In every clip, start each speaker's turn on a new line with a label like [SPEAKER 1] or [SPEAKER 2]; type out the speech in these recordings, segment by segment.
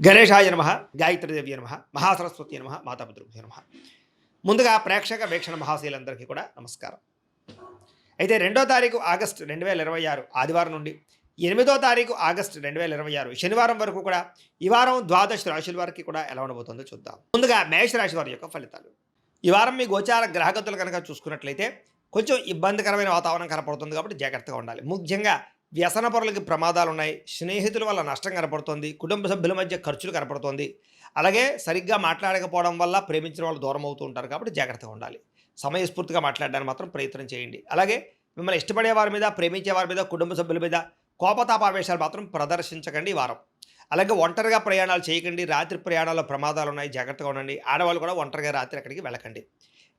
[SPEAKER 1] గణేశాయ నమః, గాయత్రీదేవ్య నమః, మహాసరస్వతి నమః, మాతాపితృభ్యో నమః. ముందుగా ప్రేక్షక వీక్షణ మహాశీలందరికీ కూడా నమస్కారం. అయితే 2వ తారీఖు ఆగస్టు 2026 ఆదివారం నుండి 8వ తారీఖు ఆగస్టు 2026 శనివారం వరకు కూడా ఈ వారం ద్వాదశ రాశుల వారికి కూడా ఎలా ఉండబోతుందో చూద్దాం. ముందుగా మేషరాశి వారి యొక్క ఫలితాలు. ఈ వారం మీ గోచార గ్రహగతులు కనుక చూసుకున్నట్లయితే కొంచెం ఇబ్బందికరమైన వాతావరణం కనపడుతుంది కాబట్టి జాగ్రత్తగా ఉండాలి. ముఖ్యంగా వ్యసన పరులకి ప్రమాదాలు ఉన్నాయి, స్నేహితుల వల్ల నష్టం కనపడుతోంది, కుటుంబ సభ్యుల మధ్య ఖర్చులు కనపడుతోంది, అలాగే సరిగ్గా మాట్లాడకపోవడం వల్ల ప్రేమించిన వాళ్ళు దూరం అవుతూ ఉంటారు కాబట్టి జాగ్రత్తగా ఉండాలి. సమయస్ఫూర్తిగా మాట్లాడడానికి మాత్రం ప్రయత్నం చేయండి. అలాగే మిమ్మల్ని ఇష్టపడే వారి మీద, ప్రేమించే వారి మీద, కుటుంబ సభ్యుల మీద కోపతాపావేశాలు మాత్రం ప్రదర్శించకండి ఈ వారం. అలాగే ఒంటరిగా ప్రయాణాలు చేయకండి. రాత్రి ప్రయాణాల్లో ప్రమాదాలు ఉన్నాయి, జాగ్రత్తగా ఉండండి. ఆడవాళ్ళు కూడా ఒంటరిగా రాత్రి ఎక్కడికి వెళ్ళకండి.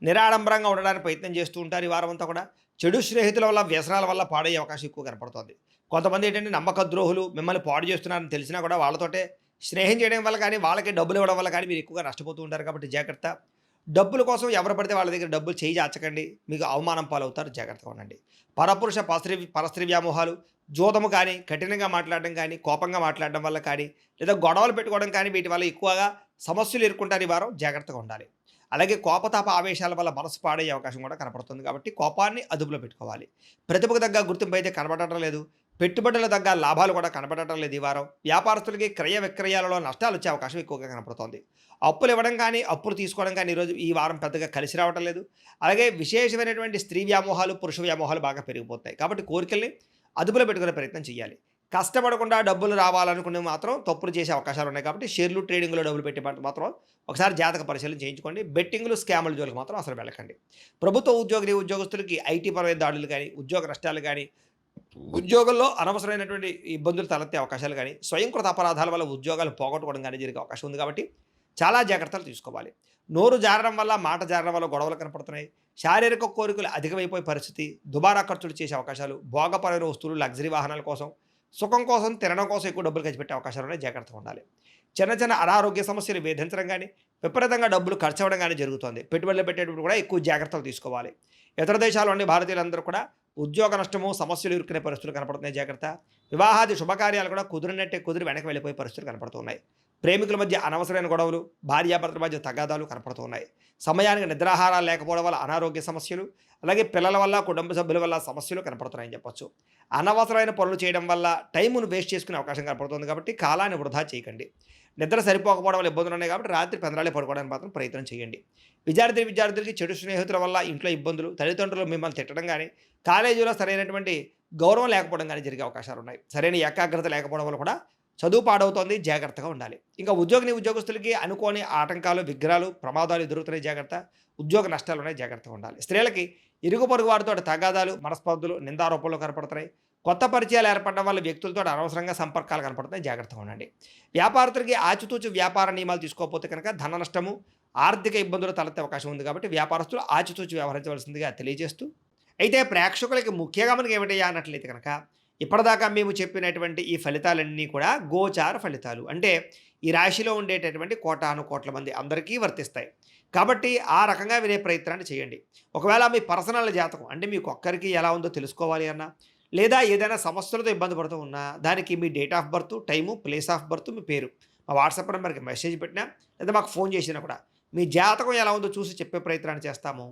[SPEAKER 1] నిరాడంబరంగా ఉండడానికి ప్రయత్నం చేస్తూ ఉంటారు ఈ వారం అంతా కూడా. చెడు స్నేహితుల వల్ల, వ్యసనాల వల్ల పాడయ్యే అవకాశం ఎక్కువ కనపడుతుంది. కొంతమంది ఏంటంటే నమ్మక ద్రోహులు మిమ్మల్ని పాడు చేస్తున్నారని తెలిసినా కూడా వాళ్ళతోటే స్నేహం చేయడం వల్ల కానీ, వాళ్ళకి డబ్బులు ఇవ్వడం వల్ల కానీ మీరు ఎక్కువగా నష్టపోతూ ఉంటారు కాబట్టి జాగ్రత్త. డబ్బుల కోసం ఎవరు పడితే వాళ్ళ దగ్గర డబ్బులు చేయి చాచకండి, మీకు అవమానం పాలవుతారు, జాగ్రత్తగా ఉండండి. పరపురుష పరస్త్రీ వ్యామోహాలు, జోదము కానీ, కఠినంగా మాట్లాడడం కానీ, కోపంగా మాట్లాడడం వల్ల కానీ, లేదా గొడవలు పెట్టుకోవడం కానీ వీటి వల్ల ఎక్కువగా సమస్యలు ఎదుర్కొంటారు ఈ వారం, జాగ్రత్తగా ఉండాలి. అలాగే కోపతాప ఆవేశాల వల్ల మనసు పాడయ్యే అవకాశం కూడా కనపడుతుంది కాబట్టి కోపాన్ని అదుపులో పెట్టుకోవాలి. ప్రతిభకు తగ్గ గుర్తింపు అయితే కనబడటం లేదు, పెట్టుబడుల తగ్గ లాభాలు కూడా కనబడటం లేదు ఈ వారం. వ్యాపారస్తులకి క్రయ విక్రయాలలో నష్టాలు వచ్చే అవకాశం ఎక్కువగా కనపడుతోంది. అప్పులు ఇవ్వడం కానీ, అప్పులు తీసుకోవడం కానీ ఈ వారం పెద్దగా కలిసి రావటం లేదు. అలాగే విశేషమైనటువంటి స్త్రీ వ్యామోహాలు, పురుష వ్యామోహాలు బాగా పెరిగిపోతాయి కాబట్టి కోరికల్ని అదుపులో పెట్టుకునే ప్రయత్నం చేయాలి. కష్టపడకుండా డబ్బులు రావాలనుకునే మాత్రం తప్పులు చేసే అవకాశాలు ఉన్నాయి కాబట్టి షేర్లు, ట్రేడింగ్లో డబ్బులు పెట్టే మాత్రం ఒకసారి జాతక పరిశీలన చేయించుకోండి. బెట్టింగ్లు, స్కాముల జోలికి మాత్రం అసలు వెళ్ళకండి. ప్రభుత్వ ఉద్యోగస్తులకి ఐటీ పరమైన దాడులు కానీ, ఉద్యోగ నష్టాలు కానీ, ఉద్యోగంలో అనవసరమైనటువంటి ఇబ్బందులు తలెత్తే అవకాశాలు కానీ, స్వయంకృత అపరాధాల వల్ల ఉద్యోగాలు పోగొట్టుకోవడం కానీ జరిగే అవకాశం ఉంది కాబట్టి చాలా జాగ్రత్తలు తీసుకోవాలి. నోరు జారడం వల్ల, మాట జారడం వల్ల గొడవలు కనపడుతున్నాయి. శారీరక కోరికలు అధికమైపోయే పరిస్థితి, దుబారా ఖర్చులు చేసే అవకాశాలు, భోగపరమైన వస్తువులు, లగ్జరీ వాహనాల కోసం, సుఖం కోసం, తినడం కోసం ఎక్కువ డబ్బులు ఖర్చు పెట్టే అవకాశాలు ఉన్నాయి, జాగ్రత్తగా ఉండాలి. చిన్న చిన్న అనారోగ్య సమస్యలు వేధించడం కానీ, విపరీతంగా డబ్బులు ఖర్చు అవ్వడం కానీ జరుగుతుంది. పెట్టుబడులు పెట్టేటప్పుడు కూడా ఎక్కువ జాగ్రత్తలు తీసుకోవాలి. ఇతర దేశాల్లోని భారతీయులందరూ కూడా ఉద్యోగ నష్టము, సమస్యలు ఎదుర్కొనే పరిస్థితులు కనపడుతున్నాయి, జాగ్రత్త. వివాహాది శుభకార్యాలు కూడా కుదిరి వెనక్కి వెళ్ళిపోయే పరిస్థితులు కనపడుతున్నాయి. ప్రేమికుల మధ్య అనవసరమైన గొడవలు, భార్యాభర్తల మధ్య తగాదాలు కనపడుతున్నాయి. సమయానికి నిద్రాహారాలు లేకపోవడం వల్ల అనారోగ్య సమస్యలు, అలాగే పిల్లల వల్ల, కుటుంబ సభ్యుల వల్ల సమస్యలు కనపడుతున్నాయని చెప్పొచ్చు. అనవసరమైన పనులు చేయడం వల్ల టైమును వేస్ట్ చేసుకునే అవకాశం కనపడుతుంది కాబట్టి కాలాన్ని వృధా చేయకండి. నిద్ర సరిపోకపోవడం వల్ల ఇబ్బందులు ఉన్నాయి కాబట్టి రాత్రి పెందరాలే పడుకోవడానికి మాత్రం ప్రయత్నం చేయండి. విద్యార్థులకి చెడు స్నేహితుల వల్ల ఇంట్లో ఇబ్బందులు, తల్లిదండ్రులు మిమ్మల్ని తిట్టడం కానీ, కాలేజీలో సరైనటువంటి గౌరవం లేకపోవడం కానీ జరిగే అవకాశాలు ఉన్నాయి. సరైన ఏకాగ్రత లేకపోవడం వల్ల కూడా చదువు పాడవుతోంది, జాగ్రత్తగా ఉండాలి. ఇంకా ఉద్యోగస్తులకి అనుకోని ఆటంకాలు, విగ్రహాలు, ప్రమాదాలు ఎదురుతున్నాయి, జాగ్రత్త. ఉద్యోగ నష్టాలు ఉన్నాయి, జాగ్రత్తగా ఉండాలి. స్త్రీలకి ఇరుగు పొరుగు వారితో తగాదాలు, మనస్పర్ధలు, నిందారోపణలు కనపడుతున్నాయి. కొత్త పరిచయాలు ఏర్పడడం వల్ల వ్యక్తులతో అనవసరంగా సంపర్కాలు కనపడుతున్నాయి, జాగ్రత్తగా ఉండండి. వ్యాపారస్తులకి ఆచితూచి వ్యాపార నియమాలు తీసుకోకపోతే కనుక ధన నష్టము, ఆర్థిక ఇబ్బందులు తలెత్తే అవకాశం ఉంది కాబట్టి వ్యాపారస్తులు ఆచితూచి వ్యవహరించవలసిందిగా తెలియజేస్తూ, అయితే ప్రేక్షకులకి ముఖ్యంగా మనకి ఏమిటయ్యా అన్నట్లయితే కనుక ఇప్పటిదాకా మేము చెప్పినటువంటి ఈ ఫలితాలన్నీ కూడా గోచార ఫలితాలు, అంటే ఈ రాశిలో ఉండేటటువంటి కోటాను కోట్ల మంది అందరికీ వర్తిస్తాయి కాబట్టి ఆ రకంగా వినే ప్రయత్నాన్ని చేయండి. ఒకవేళ మీ పర్సనల్ జాతకం అంటే మీకు ఒక్కరికి ఎలా ఉందో తెలుసుకోవాలి అన్నా, లేదా ఏదైనా సమస్యలతో ఇబ్బంది పడుతూ ఉన్నా దానికి మీ date of birth, time, place of birth, మీ పేరు మా వాట్సాప్ నెంబర్కి మెసేజ్ పెట్టినా, లేదా మాకు ఫోన్ చేసినా కూడా మీ జాతకం ఎలా ఉందో చూసి చెప్పే ప్రయత్నాన్ని చేస్తాము.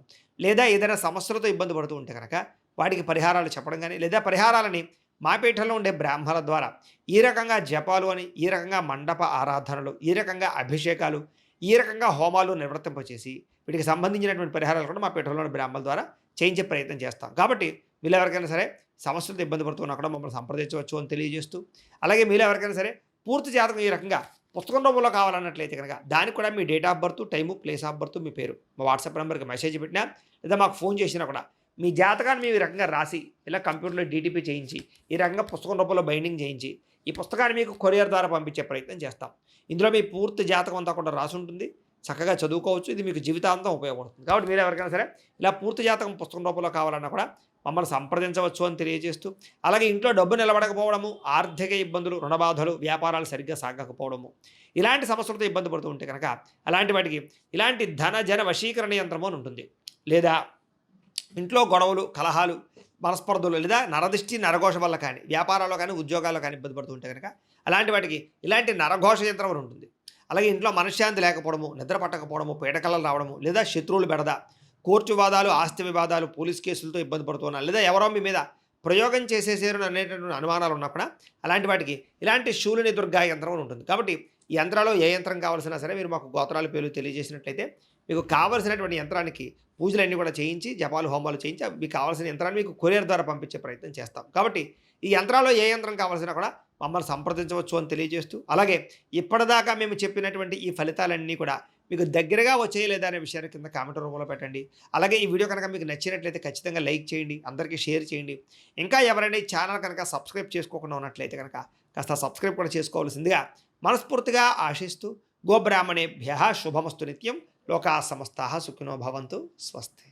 [SPEAKER 1] లేదా ఏదైనా సమస్యలతో ఇబ్బంది పడుతూ ఉంటే కనుక వాటికి పరిహారాలు చెప్పడం కానీ, లేదా పరిహారాలని మా పీఠంలో ఉండే బ్రాహ్మణుల ద్వారా ఈ రకంగా జపాలు అని, ఈ రకంగా మండప ఆరాధనలు, ఈ రకంగా అభిషేకాలు, ఈ రకంగా హోమాలు నిర్వర్తింపచేసి వీటికి సంబంధించినటువంటి పరిహారాలు కూడా మా పీఠంలోని బ్రాహ్మణుల ద్వారా చేయించే ప్రయత్నం చేస్తాం. కాబట్టి వీళ్ళు ఎవరికైనా సరే సమస్యలతో ఇబ్బంది పడుతున్నా కూడా మమ్మల్ని సంప్రదించవచ్చు అని తెలియజేస్తూ, అలాగే మీరు ఎవరికైనా సరే పూర్తి జాతకం ఈ రకంగా పుస్తకం రూపంలో కావాలన్నట్లయితే కనుక దానికి కూడా మీ date of birth, time, place of birth, మీ పేరు మా వాట్సాప్ నెంబర్కి మెసేజ్ పెట్టినా, లేదా మాకు ఫోన్ చేసినా కూడా మీ జాతకాన్ని మేము ఈ రకంగా రాసి ఇలా కంప్యూటర్లో డీటీపీ చేయించి ఈ రకంగా పుస్తకం రూపంలో బైండింగ్ చేయించి ఈ పుస్తకాన్ని మీకు కొరియర్ ద్వారా పంపించే ప్రయత్నం చేస్తాం. ఇందులో మీ పూర్తి జాతకం అంతా కూడా రాసి ఉంటుంది, చక్కగా చదువుకోవచ్చు. ఇది మీకు జీవితాంతం ఉపయోగపడుతుంది కాబట్టి మీరు ఎవరికైనా సరే ఇలా పూర్తి జాతకం పుస్తకం రూపంలో కావాలన్నా కూడా మమ్మల్ని సంప్రదించవచ్చు అని తెలియజేస్తూ, అలాగే ఇంట్లో డబ్బు నిలబడకపోవడము, ఆర్థిక ఇబ్బందులు, రుణబాధలు, వ్యాపారాలు సరిగ్గా సాగకపోవడము, ఇలాంటి సమస్యలతో ఇబ్బంది పడుతూ ఉంటే కనుక అలాంటి వాటికి ఇలాంటి జన వశీకరణ యంత్రము అని ఉంటుంది, లేదా ఇంట్లో గొడవలు, కలహాలు, మనస్పర్ధలు, లేదా నరదిష్టి, నరఘోష వల్ల కానీ, వ్యాపారాల్లో కానీ, ఉద్యోగాల్లో కానీ ఇబ్బంది పడుతూ ఉంటే కనుక అలాంటి వాటికి ఇలాంటి నరఘోష యంత్రం అని ఉంటుంది. అలాగే ఇంట్లో మనశ్శాంతి లేకపోవడము, నిద్ర పట్టకపోవడము, పీడకలలు రావడము, లేదా శత్రువులు బెడద, కోర్టు వివాదాలు, ఆస్తి వివాదాలు, పోలీస్ కేసులతో ఇబ్బంది పడుతున్నారు, లేదా ఎవరో మీ మీద ప్రయోగం చేసేసారు అనేటటువంటి అనుమానాలు ఉన్నప్పుడు అలాంటి వాటికి ఇలాంటి శూలిని దుర్గా యంత్రం అని ఉంటుంది. కాబట్టి ఈ యంత్రాల్లో ఏ యంత్రం కావాల్సినా సరే మీరు మాకు గోత్రాల పేర్లు తెలియజేసినట్లయితే మీకు కావాల్సినటువంటి యంత్రానికి పూజలన్నీ కూడా చేయించి, జపాలు, హోమాలు చేయించి మీకు కావాల్సిన యంత్రాన్ని మీకు కొరియర్ ద్వారా పంపించే ప్రయత్నం చేస్తాం. కాబట్టి ఈ యంత్రాల్లో ఏ యంత్రం కావాల్సినా కూడా మమ్మల్ని సంప్రదించవచ్చు అని తెలియజేస్తూ, అలాగే ఇప్పటిదాకా మేము చెప్పినటువంటి ఈ ఫలితాలన్నీ కూడా మీకు దగ్గరగా వచ్చాయి లేదా అనే విషయాన్ని కింద కామెంట్ రూపంలో పెట్టండి. అలాగే ఈ వీడియో కనుక మీకు నచ్చినట్లయితే ఖచ్చితంగా లైక్ చేయండి, అందరికీ షేర్ చేయండి. ఇంకా ఎవరైనా ఈ ఛానల్ కనుక సబ్స్క్రైబ్ చేసుకోకుండా ఉన్నట్లయితే కనుక కాస్త సబ్స్క్రైబ్ కూడా చేసుకోవాల్సిందిగా మనస్ఫూర్తిగా ఆశిస్తూ, గోబ్రాహ్మణేభ్యః శుభమస్తు నిత్యం, లోకా సమస్తాః సుఖినో భవంతు, స్వస్తి.